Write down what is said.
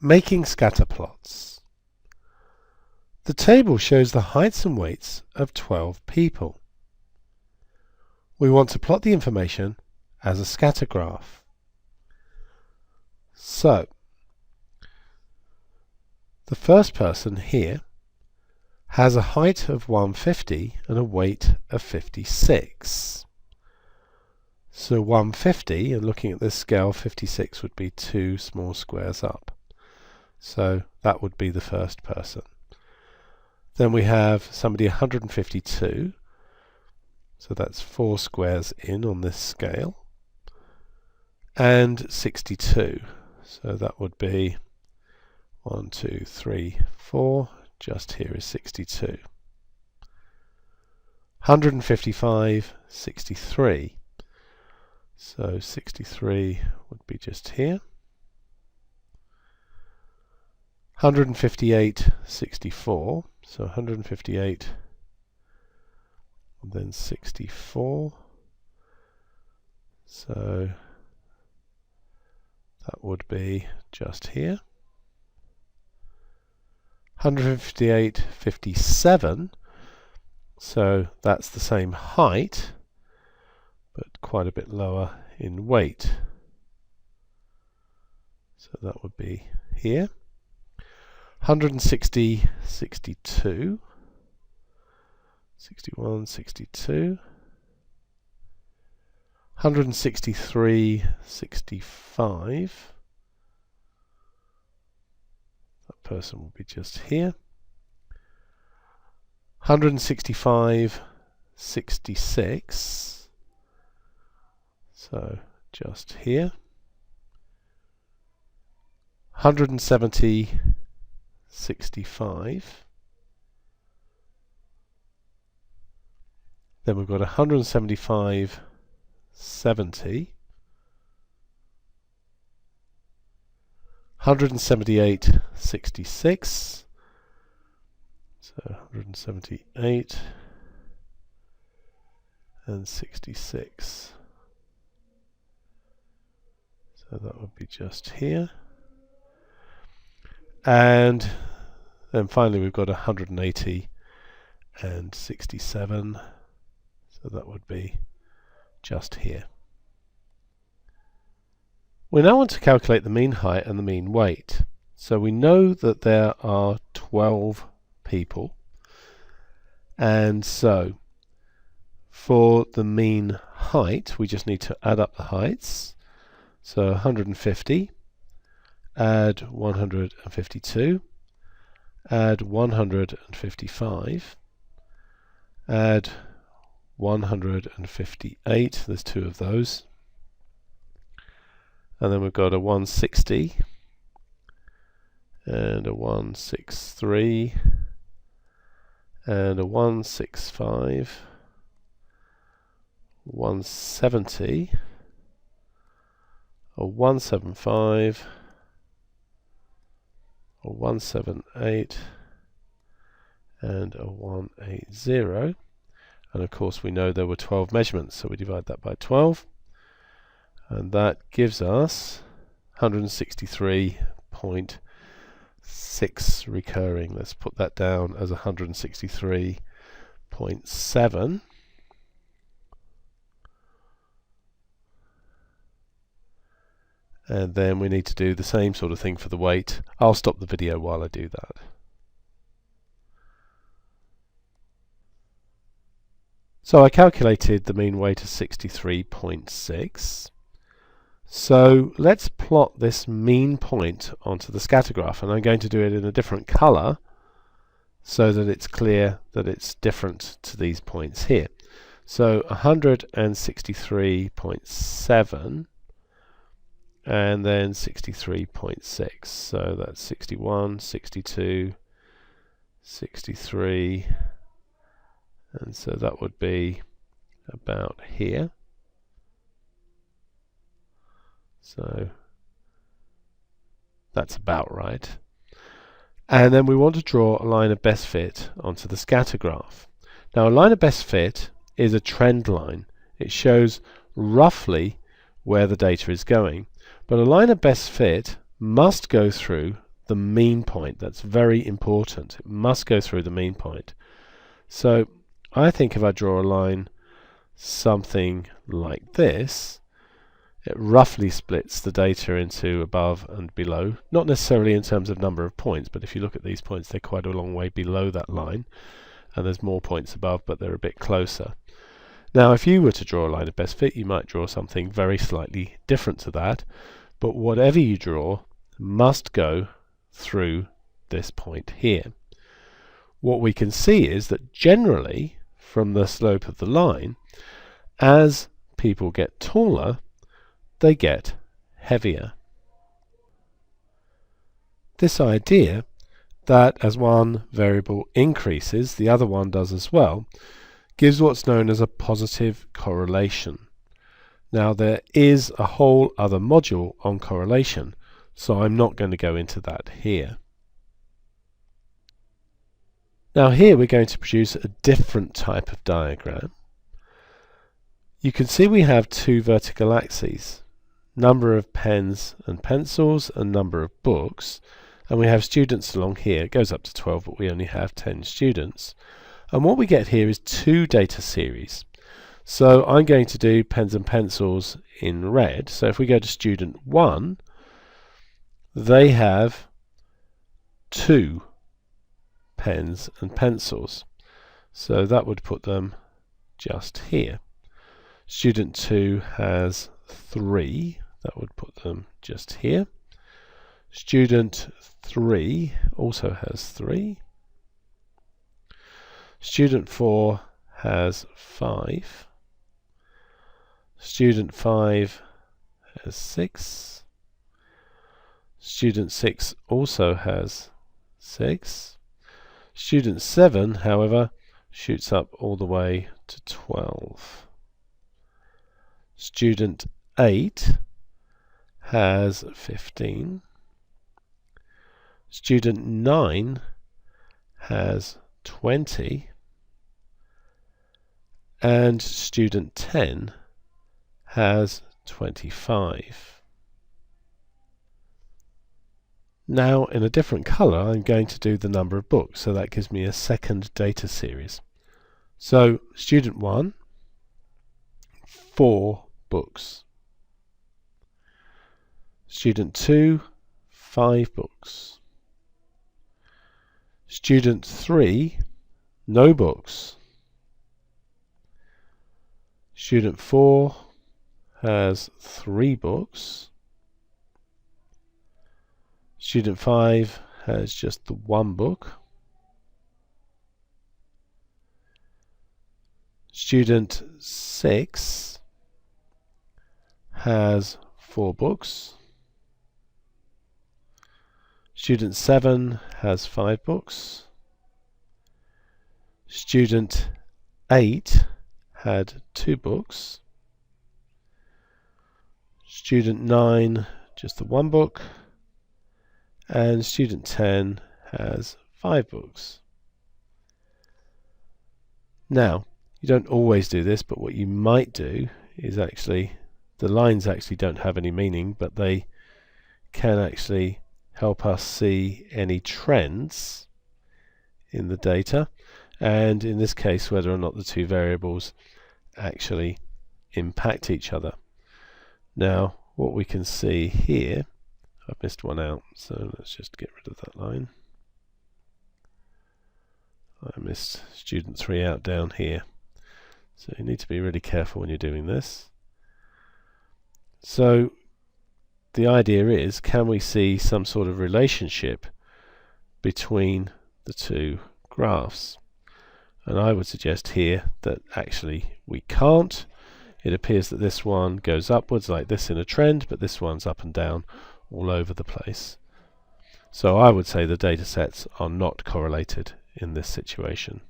Making scatter plots. The table shows the heights and weights of 12 people. We want to plot the information as a scatter graph. So, the first person here has a height of 150 and a weight of 56. So 150, and looking at this scale, 56 would be 2 small squares up. So that would be the first person. Then we have somebody 152, so that's 4 squares in on this scale, and 62, so that would be 1, 2, 3, 4, just here is 62. 155, 63, so 63 would be just here. 158, 64, so 158 and then 64, so that would be just here. 158, 57, so that's the same height but quite a bit lower in weight, so that would be here. 160, 62, 61, 62, 163, 65, that person will be just here. 165, 66, so just here. 170, 65. Then we've got 175, 70. 178, 66. So 178 and 66. So that would be just here. And then finally we've got 180 and 67, so that would be just here. We now want to calculate the mean height and the mean weight. So we know that there are 12 people, and so for the mean height we just need to add up the heights. So 150, add 152, add 155, add 158, there's 2 of those, and then we've got a 160 and a 163 and a 165, 170, a 175, a 178 and a 180, and of course we know there were 12 measurements, so we divide that by 12 and that gives us 163.6 recurring. Let's put that down as 163.7. And then we need to do the same sort of thing for the weight. I'll stop the video while I do that. So I calculated the mean weight as 63.6. So let's plot this mean point onto the scatter graph, and I'm going to do it in a different color so that it's clear that it's different to these points here. So 163.7 and then 63.6, so that's 61, 62, 63, and so that would be about here. So that's about right. And then we want to draw a line of best fit onto the scatter graph. Now a line of best fit is a trend line. It shows roughly where the data is going. But a line of best fit must go through the mean point. That's very important. It must go through the mean point. So I think if I draw a line something like this, it roughly splits the data into above and below, not necessarily in terms of number of points, but if you look at these points, they're quite a long way below that line, and there's more points above, but they're a bit closer. Now if you were to draw a line of best fit, you might draw something very slightly different to that, but whatever you draw must go through this point here. What we can see is that generally, from the slope of the line, as people get taller, they get heavier. This idea that as one variable increases, the other one does as well, gives what's known as a positive correlation. Now there is a whole other module on correlation, so I'm not going to go into that here. Now here we're going to produce a different type of diagram. You can see we have two vertical axes, number of pens and pencils and number of books, and we have students along here. It goes up to 12, but we only have 10 students. And what we get here is two data series. So I'm going to do pens and pencils in red. So if we go to student 1, they have 2 pens and pencils. So that would put them just here. Student 2 has 3. That would put them just here. Student 3 also has 3. Student 4 has 5. Student 5 has 6. Student 6 also has 6. Student 7, however, shoots up all the way to 12. Student 8 has 15. Student 9 has 20. And student 10 has 25. Now in a different colour I'm going to do the number of books, so that gives me a second data series. So student 1, 4 books. Student 2, 5 books. Student 3, no books. Student 4 has 3 books. Student 5 has just the 1 book. Student 6 has 4 books. Student 7 has 5 books. Student 8 had 2 books. Student 9 just the 1 book. And student 10 has 5 books. Now, you don't always do this, but what you might do is actually, the lines actually don't have any meaning, but they can actually help us see any trends in the data, and in this case whether or not the two variables actually impact each other. Now what we can see here, I've missed one out, so let's just get rid of that line. I missed student 3 out down here, so you need to be really careful when you're doing this. So the idea is, can we see some sort of relationship between the two graphs? And I would suggest here that actually we can't. It appears that this one goes upwards like this in a trend, but this one's up and down all over the place. So I would say the data sets are not correlated in this situation.